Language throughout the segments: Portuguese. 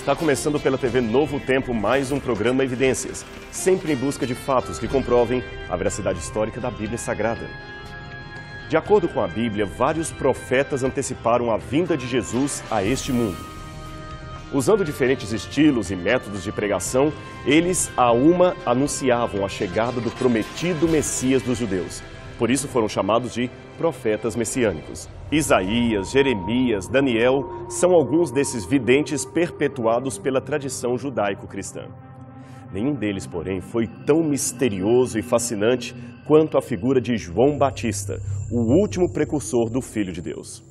Está começando pela TV Novo Tempo mais um programa Evidências, sempre em busca de fatos que comprovem a veracidade histórica da Bíblia Sagrada. De acordo com a Bíblia, vários profetas anteciparam a vinda de Jesus a este mundo. Usando diferentes estilos e métodos de pregação, eles a uma anunciavam a chegada do prometido Messias dos judeus. Por isso foram chamados de profetas messiânicos. Isaías, Jeremias, Daniel são alguns desses videntes perpetuados pela tradição judaico-cristã. Nenhum deles, porém, foi tão misterioso e fascinante quanto a figura de João Batista, o último precursor do Filho de Deus.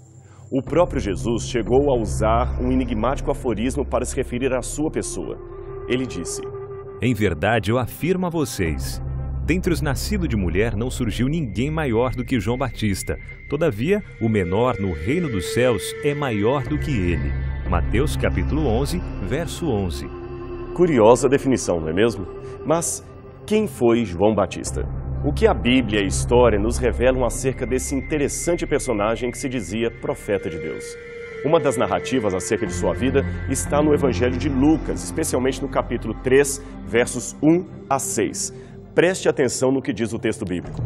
O próprio Jesus chegou a usar um enigmático aforismo para se referir à sua pessoa. Ele disse: "Em verdade, eu afirmo a vocês, dentre os nascidos de mulher não surgiu ninguém maior do que João Batista. Todavia, o menor no reino dos céus é maior do que ele." Mateus capítulo 11, verso 11. Curiosa definição, não é mesmo? Mas quem foi João Batista? O que a Bíblia e a história nos revelam acerca desse interessante personagem que se dizia profeta de Deus? Uma das narrativas acerca de sua vida está no Evangelho de Lucas, especialmente no capítulo 3, versos 1 a 6. Preste atenção no que diz o texto bíblico.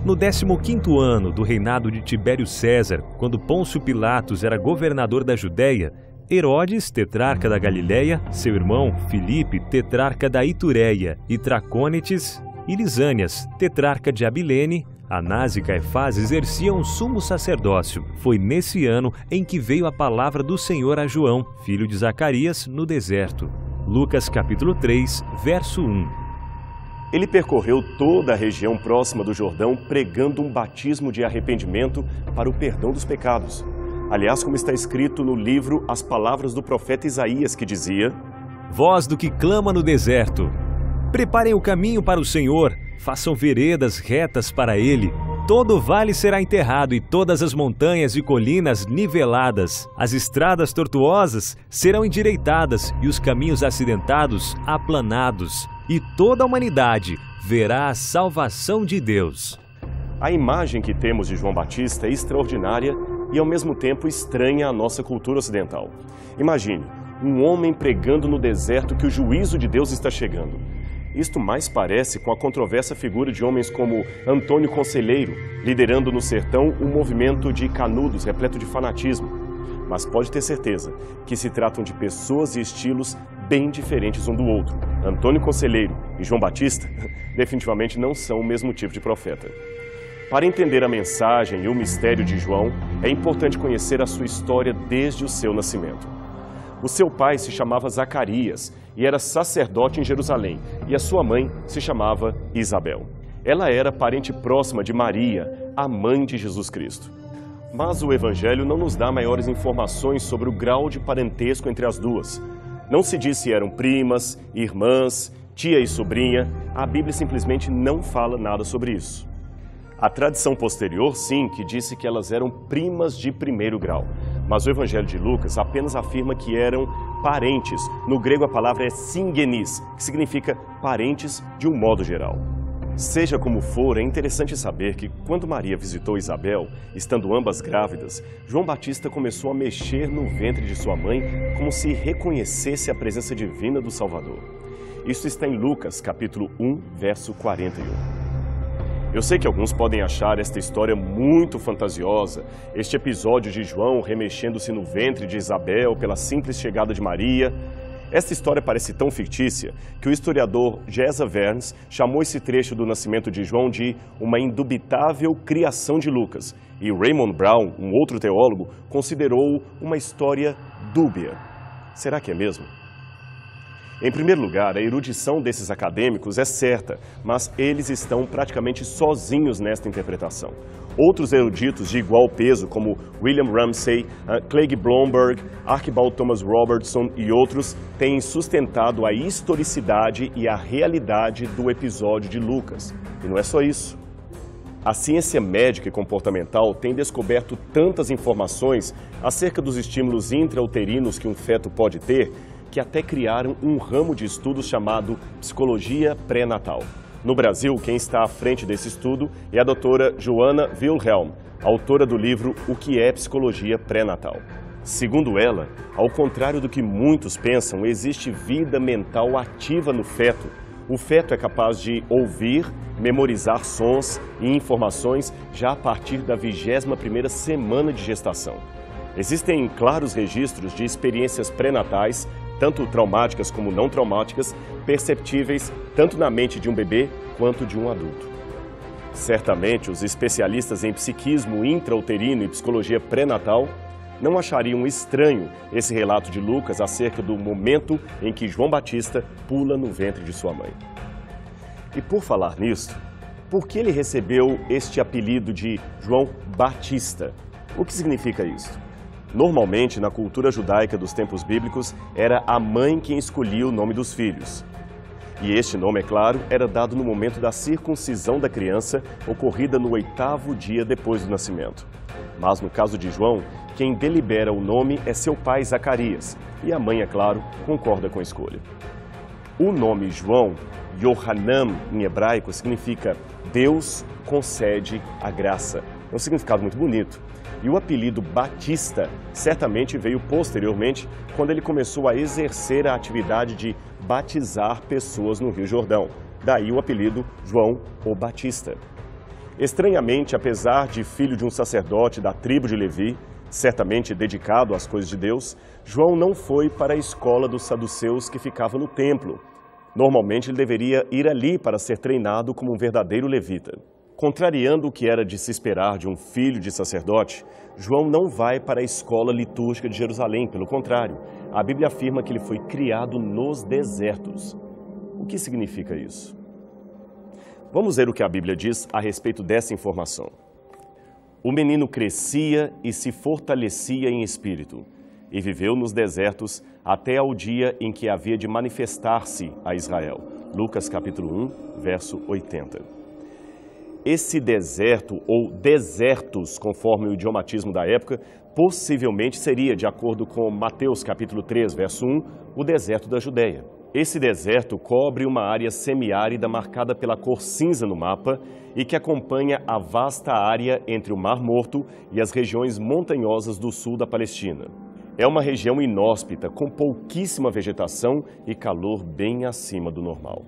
No 15º ano do reinado de Tibério César, quando Pôncio Pilatos era governador da Judéia, Herodes, tetrarca da Galiléia, seu irmão Filipe, tetrarca da Itureia, e Tracônites e Lisânias, tetrarca de Abilene, Anás e Caifás exerciam o sumo sacerdócio. Foi nesse ano em que veio a palavra do Senhor a João, filho de Zacarias, no deserto. Lucas capítulo 3, verso 1. Ele percorreu toda a região próxima do Jordão, pregando um batismo de arrependimento para o perdão dos pecados. Aliás, como está escrito no livro As Palavras do profeta Isaías, que dizia: "Voz do que clama no deserto, preparem o caminho para o Senhor, façam veredas retas para Ele. Todo vale será enterrado e todas as montanhas e colinas niveladas. As estradas tortuosas serão endireitadas e os caminhos acidentados aplanados. E toda a humanidade verá a salvação de Deus." A imagem que temos de João Batista é extraordinária e ao mesmo tempo estranha à nossa cultura ocidental. Imagine, um homem pregando no deserto que o juízo de Deus está chegando. Isto mais parece com a controversa figura de homens como Antônio Conselheiro, liderando no sertão um movimento de canudos repleto de fanatismo. Mas pode ter certeza que se tratam de pessoas e estilos bem diferentes um do outro. Antônio Conselheiro e João Batista definitivamente não são o mesmo tipo de profeta. Para entender a mensagem e o mistério de João, é importante conhecer a sua história desde o seu nascimento. O seu pai se chamava Zacarias e era sacerdote em Jerusalém, e a sua mãe se chamava Isabel. Ela era parente próxima de Maria, a mãe de Jesus Cristo. Mas o Evangelho não nos dá maiores informações sobre o grau de parentesco entre as duas. Não se diz se eram primas, irmãs, tia e sobrinha. A Bíblia simplesmente não fala nada sobre isso. A tradição posterior, sim, que disse que elas eram primas de primeiro grau. Mas o Evangelho de Lucas apenas afirma que eram parentes. No grego a palavra é singenis, que significa parentes de um modo geral. Seja como for, é interessante saber que quando Maria visitou Isabel, estando ambas grávidas, João Batista começou a mexer no ventre de sua mãe como se reconhecesse a presença divina do Salvador. Isso está em Lucas, capítulo 1, verso 41. Eu sei que alguns podem achar esta história muito fantasiosa, este episódio de João remexendo-se no ventre de Isabel pela simples chegada de Maria. Esta história parece tão fictícia que o historiador Jessa Verns chamou esse trecho do nascimento de João de uma indubitável criação de Lucas. E Raymond Brown, um outro teólogo, considerou uma história dúbia. Será que é mesmo? Em primeiro lugar, a erudição desses acadêmicos é certa, mas eles estão praticamente sozinhos nesta interpretação. Outros eruditos de igual peso, como William Ramsay, Craig Blomberg, Archibald Thomas Robertson e outros, têm sustentado a historicidade e a realidade do episódio de Lucas. E não é só isso. A ciência médica e comportamental tem descoberto tantas informações acerca dos estímulos intrauterinos que um feto pode ter, que até criaram um ramo de estudos chamado psicologia pré-natal. No Brasil, quem está à frente desse estudo é a doutora Joana Wilhelm, autora do livro O que é Psicologia Pré-Natal. Segundo ela, ao contrário do que muitos pensam, existe vida mental ativa no feto. O feto é capaz de ouvir, memorizar sons e informações já a partir da 21ª semana de gestação. Existem claros registros de experiências pré-natais, tanto traumáticas como não traumáticas, perceptíveis tanto na mente de um bebê quanto de um adulto. Certamente, os especialistas em psiquismo intrauterino e psicologia pré-natal não achariam estranho esse relato de Lucas acerca do momento em que João Batista pula no ventre de sua mãe. E por falar nisso, por que ele recebeu este apelido de João Batista? O que significa isso? Normalmente, na cultura judaica dos tempos bíblicos, era a mãe quem escolhia o nome dos filhos. E este nome, é claro, era dado no momento da circuncisão da criança, ocorrida no 8º dia depois do nascimento. Mas no caso de João, quem delibera o nome é seu pai Zacarias, e a mãe, é claro, concorda com a escolha. O nome João, Yohanan, em hebraico, significa Deus concede a graça. É um significado muito bonito. E o apelido Batista certamente veio posteriormente, quando ele começou a exercer a atividade de batizar pessoas no Rio Jordão. Daí o apelido João o Batista. Estranhamente, apesar de filho de um sacerdote da tribo de Levi, certamente dedicado às coisas de Deus, João não foi para a escola dos saduceus que ficava no templo. Normalmente ele deveria ir ali para ser treinado como um verdadeiro levita. Contrariando o que era de se esperar de um filho de sacerdote, João não vai para a escola litúrgica de Jerusalém, pelo contrário, a Bíblia afirma que ele foi criado nos desertos. O que significa isso? Vamos ver o que a Bíblia diz a respeito dessa informação. O menino crescia e se fortalecia em espírito, e viveu nos desertos até ao dia em que havia de manifestar-se a Israel. Lucas capítulo 1, verso 80. Esse deserto, ou desertos, conforme o idiomatismo da época, possivelmente seria, de acordo com Mateus capítulo 3, verso 1, o deserto da Judéia. Esse deserto cobre uma área semiárida marcada pela cor cinza no mapa e que acompanha a vasta área entre o Mar Morto e as regiões montanhosas do sul da Palestina. É uma região inóspita, com pouquíssima vegetação e calor bem acima do normal.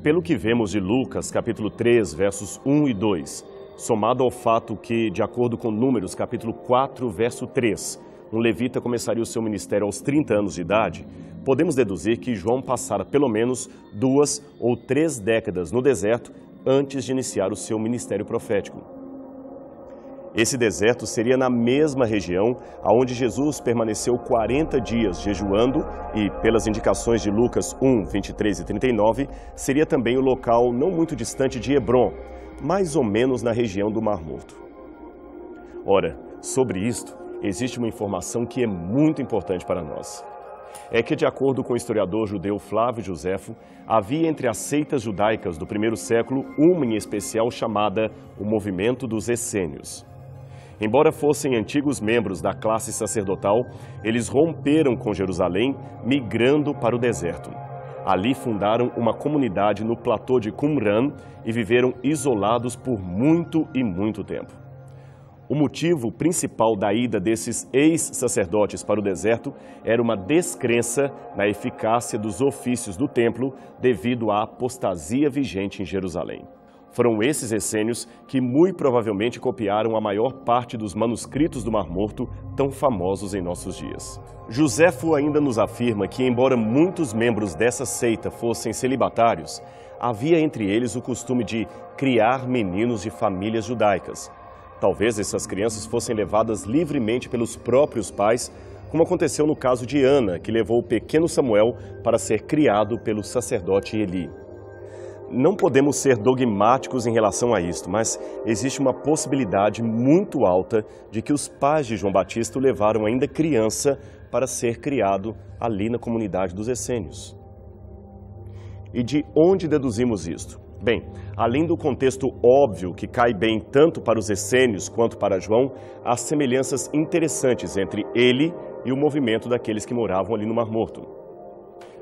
Pelo que vemos de Lucas, capítulo 3, versos 1 e 2, somado ao fato que, de acordo com Números, capítulo 4, verso 3, um levita começaria o seu ministério aos 30 anos de idade, podemos deduzir que João passara pelo menos 2 ou 3 décadas no deserto antes de iniciar o seu ministério profético. Esse deserto seria na mesma região onde Jesus permaneceu 40 dias jejuando e, pelas indicações de Lucas 1, 23 e 39, seria também o local não muito distante de Hebrom, mais ou menos na região do Mar Morto. Ora, sobre isto, existe uma informação que é muito importante para nós. É que, de acordo com o historiador judeu Flávio Joséfo, havia entre as seitas judaicas do primeiro século uma em especial chamada o Movimento dos Essênios. Embora fossem antigos membros da classe sacerdotal, eles romperam com Jerusalém, migrando para o deserto. Ali fundaram uma comunidade no platô de Qumran e viveram isolados por muito e muito tempo. O motivo principal da ida desses ex-sacerdotes para o deserto era uma descrença na eficácia dos ofícios do templo devido à apostasia vigente em Jerusalém. Foram esses essênios que muito provavelmente copiaram a maior parte dos manuscritos do Mar Morto, tão famosos em nossos dias. Joséfo ainda nos afirma que, embora muitos membros dessa seita fossem celibatários, havia entre eles o costume de criar meninos de famílias judaicas. Talvez essas crianças fossem levadas livremente pelos próprios pais, como aconteceu no caso de Ana, que levou o pequeno Samuel para ser criado pelo sacerdote Eli. Não podemos ser dogmáticos em relação a isto, mas existe uma possibilidade muito alta de que os pais de João Batista o levaram ainda criança para ser criado ali na comunidade dos essênios. E de onde deduzimos isto? Bem, além do contexto óbvio que cai bem tanto para os essênios quanto para João, há semelhanças interessantes entre ele e o movimento daqueles que moravam ali no Mar Morto.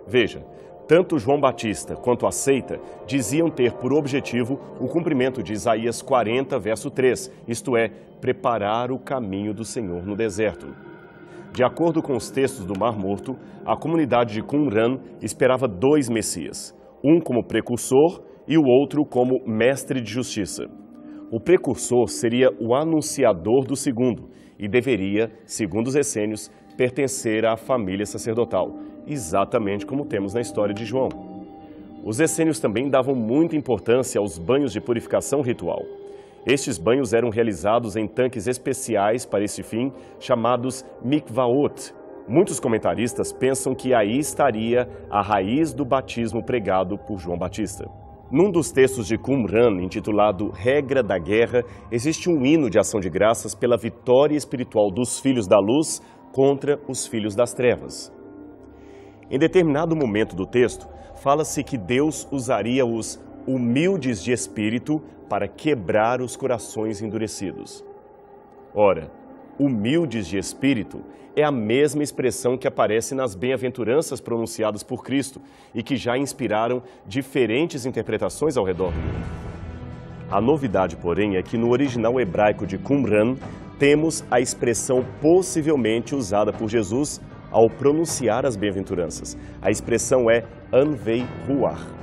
Veja, tanto João Batista quanto a seita diziam ter por objetivo o cumprimento de Isaías 40, verso 3, isto é, preparar o caminho do Senhor no deserto. De acordo com os textos do Mar Morto, a comunidade de Qumran esperava dois Messias, um como precursor e o outro como mestre de justiça. O precursor seria o anunciador do segundo e deveria, segundo os essênios, pertencer à família sacerdotal, exatamente como temos na história de João. Os essênios também davam muita importância aos banhos de purificação ritual. Estes banhos eram realizados em tanques especiais para esse fim, chamados mikvaot. Muitos comentaristas pensam que aí estaria a raiz do batismo pregado por João Batista. Num dos textos de Qumran, intitulado Regra da Guerra, existe um hino de ação de graças pela vitória espiritual dos filhos da luz contra os filhos das trevas. Em determinado momento do texto, fala-se que Deus usaria os humildes de espírito para quebrar os corações endurecidos. Ora, humildes de espírito é a mesma expressão que aparece nas bem-aventuranças pronunciadas por Cristo e que já inspiraram diferentes interpretações ao redor do mundo. A novidade, porém, é que no original hebraico de Qumran temos a expressão possivelmente usada por Jesus ao pronunciar as bem-aventuranças. A expressão é Anvei Ruach.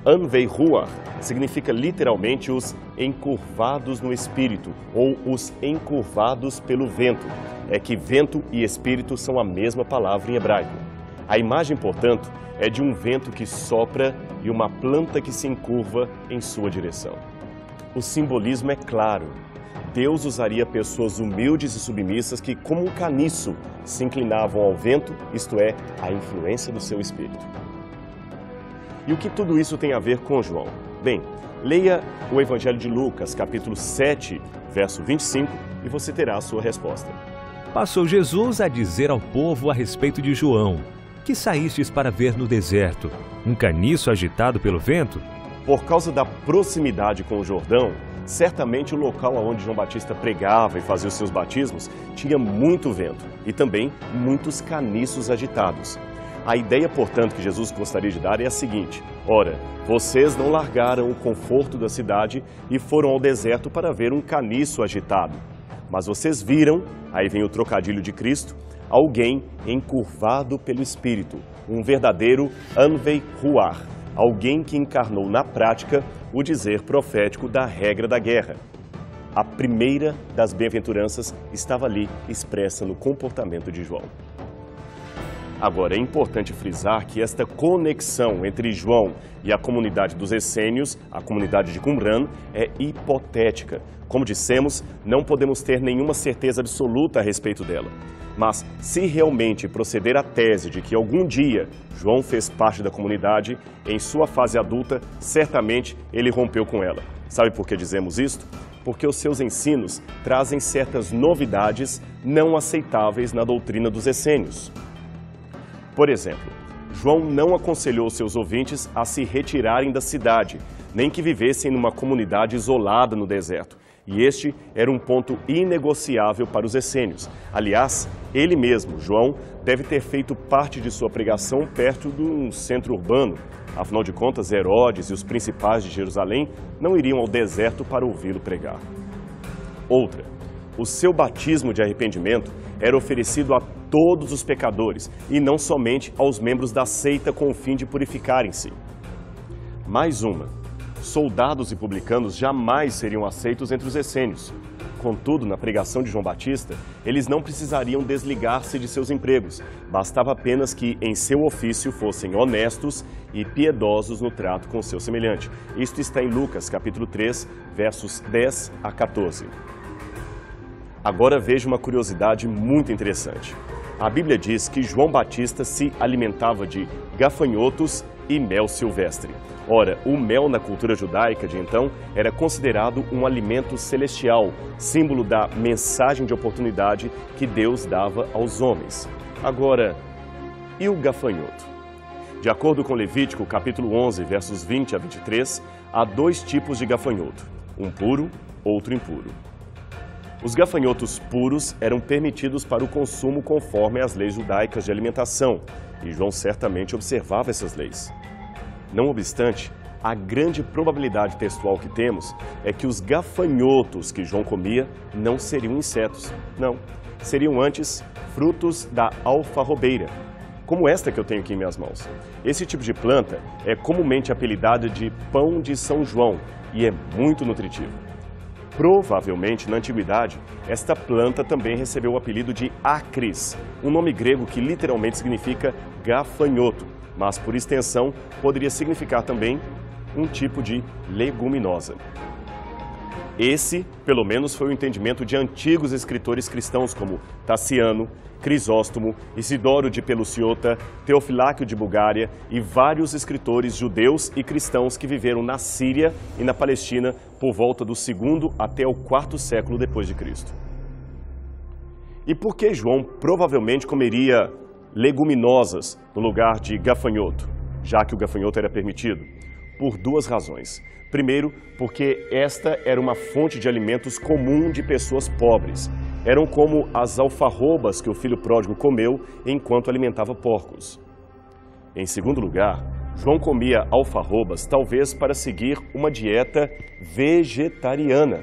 Anvei Ruach significa literalmente os encurvados no espírito ou os encurvados pelo vento. É que vento e espírito são a mesma palavra em hebraico. A imagem, portanto, é de um vento que sopra e uma planta que se encurva em sua direção. O simbolismo é claro. Deus usaria pessoas humildes e submissas que, como um caniço, se inclinavam ao vento, isto é, à influência do seu espírito. E o que tudo isso tem a ver com João? Bem, leia o Evangelho de Lucas, capítulo 7, verso 25, e você terá a sua resposta. Passou Jesus a dizer ao povo a respeito de João: que saístes para ver no deserto? Um caniço agitado pelo vento? Por causa da proximidade com o Jordão, certamente o local onde João Batista pregava e fazia os seus batismos tinha muito vento e também muitos caniços agitados. A ideia, portanto, que Jesus gostaria de dar é a seguinte: ora, vocês não largaram o conforto da cidade e foram ao deserto para ver um caniço agitado. Mas vocês viram, aí vem o trocadilho de Cristo, alguém encurvado pelo Espírito, um verdadeiro Anvei Ruach, alguém que encarnou na prática o dizer profético da regra da guerra. A primeira das bem-aventuranças estava ali expressa no comportamento de João. Agora, é importante frisar que esta conexão entre João e a comunidade dos essênios, a comunidade de Qumran, é hipotética. Como dissemos, não podemos ter nenhuma certeza absoluta a respeito dela. Mas, se realmente proceder a tese de que algum dia João fez parte da comunidade, em sua fase adulta, certamente ele rompeu com ela. Sabe por que dizemos isto? Porque os seus ensinos trazem certas novidades não aceitáveis na doutrina dos essênios. Por exemplo, João não aconselhou seus ouvintes a se retirarem da cidade, nem que vivessem numa comunidade isolada no deserto. E este era um ponto inegociável para os essênios. Aliás, ele mesmo, João, deve ter feito parte de sua pregação perto de um centro urbano. Afinal de contas, Herodes e os principais de Jerusalém não iriam ao deserto para ouvi-lo pregar. Outra, o seu batismo de arrependimento era oferecido a todos os pecadores e não somente aos membros da seita com o fim de purificarem-se. Mais uma, soldados e publicanos jamais seriam aceitos entre os essênios. Contudo, na pregação de João Batista, eles não precisariam desligar-se de seus empregos. Bastava apenas que, em seu ofício, fossem honestos e piedosos no trato com o seu semelhante. Isto está em Lucas, capítulo 3, versos 10 a 14. Agora veja uma curiosidade muito interessante. A Bíblia diz que João Batista se alimentava de gafanhotos e mel silvestre. Ora, o mel na cultura judaica de então era considerado um alimento celestial, símbolo da mensagem de oportunidade que Deus dava aos homens. Agora, e o gafanhoto? De acordo com Levítico, capítulo 11, versos 20 a 23, há dois tipos de gafanhoto, um puro, outro impuro. Os gafanhotos puros eram permitidos para o consumo conforme as leis judaicas de alimentação, e João certamente observava essas leis. Não obstante, a grande probabilidade textual que temos é que os gafanhotos que João comia não seriam insetos. Não, seriam antes frutos da alfarrobeira, como esta que eu tenho aqui em minhas mãos. Esse tipo de planta é comumente apelidada de pão de São João e é muito nutritivo. Provavelmente, na antiguidade, esta planta também recebeu o apelido de acris, um nome grego que literalmente significa gafanhoto, mas por extensão poderia significar também um tipo de leguminosa. Esse, pelo menos, foi o entendimento de antigos escritores cristãos como Taciano, Crisóstomo, Isidoro de Peluciota, Teofiláquio de Bulgária e vários escritores judeus e cristãos que viveram na Síria e na Palestina por volta do 2º até o 4º século depois de Cristo. E por que João provavelmente comeria leguminosas no lugar de gafanhoto, já que o gafanhoto era permitido? Por duas razões. Primeiro, porque esta era uma fonte de alimentos comum de pessoas pobres. Eram como as alfarrobas que o filho pródigo comeu enquanto alimentava porcos. Em segundo lugar, João comia alfarrobas talvez para seguir uma dieta vegetariana.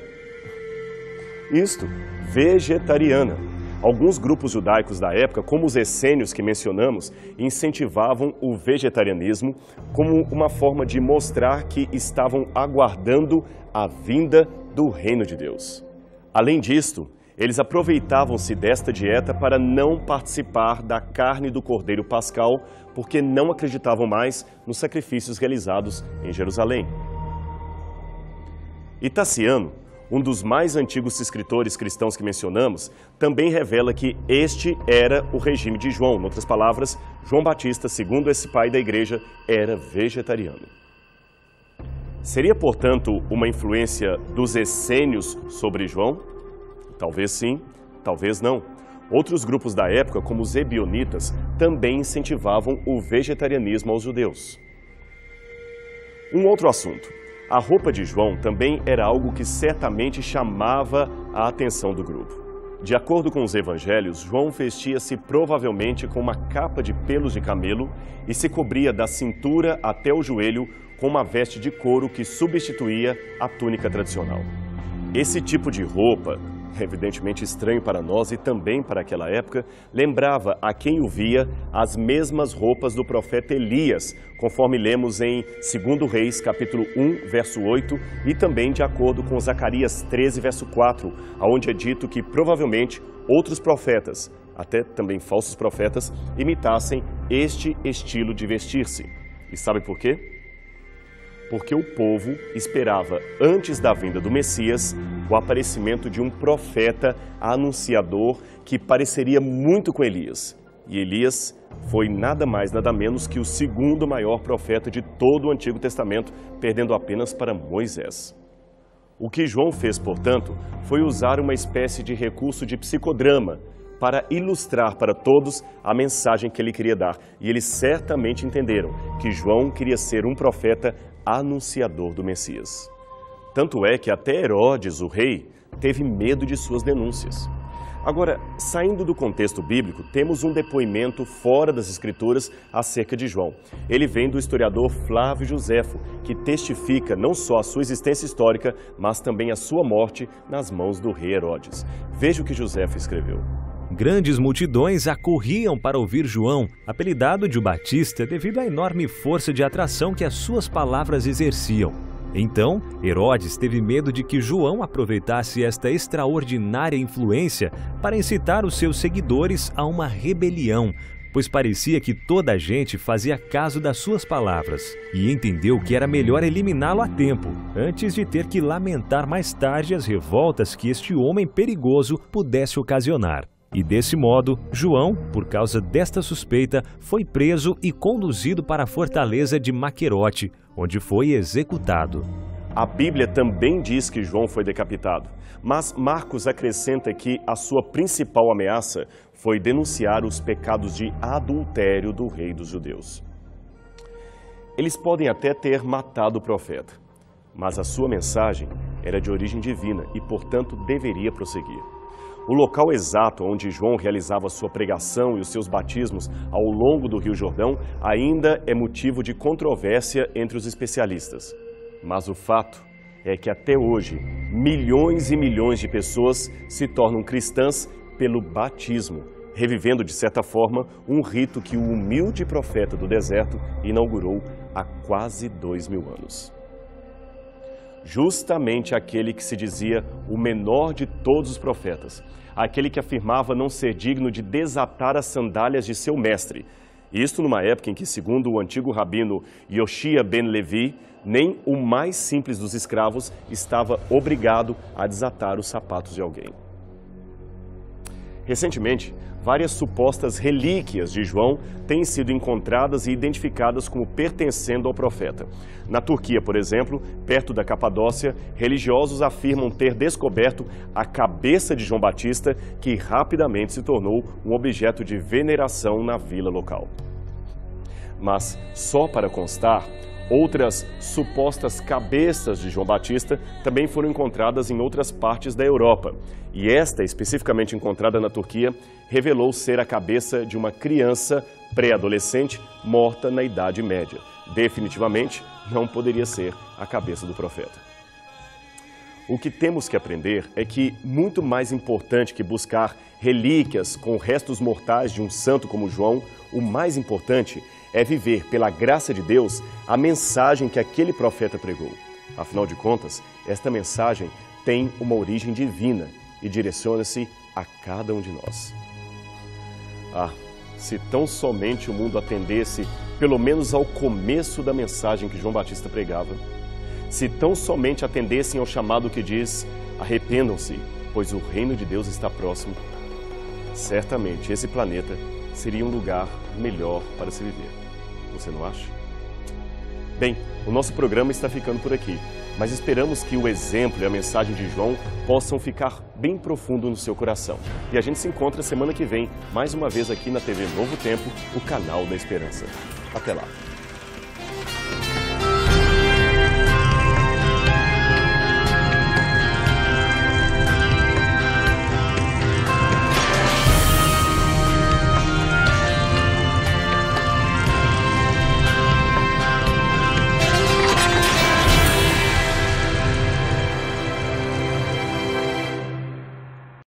Isto, vegetariana. Alguns grupos judaicos da época, como os essênios que mencionamos, incentivavam o vegetarianismo como uma forma de mostrar que estavam aguardando a vinda do reino de Deus. Além disto, eles aproveitavam-se desta dieta para não participar da carne do Cordeiro Pascal, porque não acreditavam mais nos sacrifícios realizados em Jerusalém. E Taciano, um dos mais antigos escritores cristãos que mencionamos, também revela que este era o regime de João. Em outras palavras, João Batista, segundo esse pai da igreja, era vegetariano. Seria, portanto, uma influência dos essênios sobre João? Talvez sim, talvez não. Outros grupos da época, como os ebionitas, também incentivavam o vegetarianismo aos judeus. Um outro assunto. A roupa de João também era algo que certamente chamava a atenção do grupo. De acordo com os evangelhos, João vestia-se provavelmente com uma capa de pelos de camelo e se cobria da cintura até o joelho com uma veste de couro que substituía a túnica tradicional. Esse tipo de roupa, evidentemente estranho para nós e também para aquela época, lembrava a quem o via as mesmas roupas do profeta Elias, conforme lemos em 2 Reis, capítulo 1, verso 8, e também de acordo com Zacarias 13, verso 4, onde é dito que provavelmente outros profetas, até também falsos profetas, imitassem este estilo de vestir-se. E sabe por quê? Porque o povo esperava, antes da vinda do Messias, o aparecimento de um profeta anunciador que pareceria muito com Elias. E Elias foi nada mais, nada menos que o segundo maior profeta de todo o Antigo Testamento, perdendo apenas para Moisés. O que João fez, portanto, foi usar uma espécie de recurso de psicodrama para ilustrar para todos a mensagem que ele queria dar. E eles certamente entenderam que João queria ser um profeta anunciador do Messias. Tanto é que até Herodes, o rei, teve medo de suas denúncias. Agora, saindo do contexto bíblico, temos um depoimento fora das Escrituras acerca de João. Ele vem do historiador Flávio Josefo, que testifica não só a sua existência histórica, mas também a sua morte nas mãos do rei Herodes. Veja o que Josefo escreveu. Grandes multidões acorriam para ouvir João, apelidado de o Batista devido à enorme força de atração que as suas palavras exerciam. Então, Herodes teve medo de que João aproveitasse esta extraordinária influência para incitar os seus seguidores a uma rebelião, pois parecia que toda a gente fazia caso das suas palavras, e entendeu que era melhor eliminá-lo a tempo, antes de ter que lamentar mais tarde as revoltas que este homem perigoso pudesse ocasionar. E desse modo, João, por causa desta suspeita, foi preso e conduzido para a fortaleza de Maquerote, onde foi executado. A Bíblia também diz que João foi decapitado, mas Marcos acrescenta que a sua principal ameaça foi denunciar os pecados de adultério do rei dos judeus. Eles podem até ter matado o profeta, mas a sua mensagem era de origem divina e, portanto, deveria prosseguir. O local exato onde João realizava sua pregação e os seus batismos ao longo do Rio Jordão ainda é motivo de controvérsia entre os especialistas. Mas o fato é que até hoje, milhões e milhões de pessoas se tornam cristãs pelo batismo, revivendo, de certa forma, um rito que o humilde profeta do deserto inaugurou há quase 2000 anos. Justamente aquele que se dizia o menor de todos os profetas, aquele que afirmava não ser digno de desatar as sandálias de seu mestre. Isto numa época em que, segundo o antigo rabino Yoshia ben Levi, nem o mais simples dos escravos estava obrigado a desatar os sapatos de alguém. Recentemente, várias supostas relíquias de João têm sido encontradas e identificadas como pertencendo ao profeta. Na Turquia, por exemplo, perto da Capadócia, religiosos afirmam ter descoberto a cabeça de João Batista, que rapidamente se tornou um objeto de veneração na vila local. Mas, só para constar, outras supostas cabeças de João Batista também foram encontradas em outras partes da Europa. E esta, especificamente encontrada na Turquia, revelou ser a cabeça de uma criança pré-adolescente morta na Idade Média. Definitivamente, não poderia ser a cabeça do profeta. O que temos que aprender é que, muito mais importante que buscar relíquias com restos mortais de um santo como João, o mais importante é viver, pela graça de Deus, a mensagem que aquele profeta pregou. Afinal de contas, esta mensagem tem uma origem divina e direciona-se a cada um de nós. Ah, se tão somente o mundo atendesse, pelo menos ao começo da mensagem que João Batista pregava, se tão somente atendessem ao chamado que diz: arrependam-se, pois o reino de Deus está próximo, certamente esse planeta seria um lugar melhor para se viver. Você não acha? Bem, o nosso programa está ficando por aqui, mas esperamos que o exemplo e a mensagem de João possam ficar bem profundo no seu coração. E a gente se encontra semana que vem, mais uma vez aqui na TV Novo Tempo, o canal da Esperança. Até lá!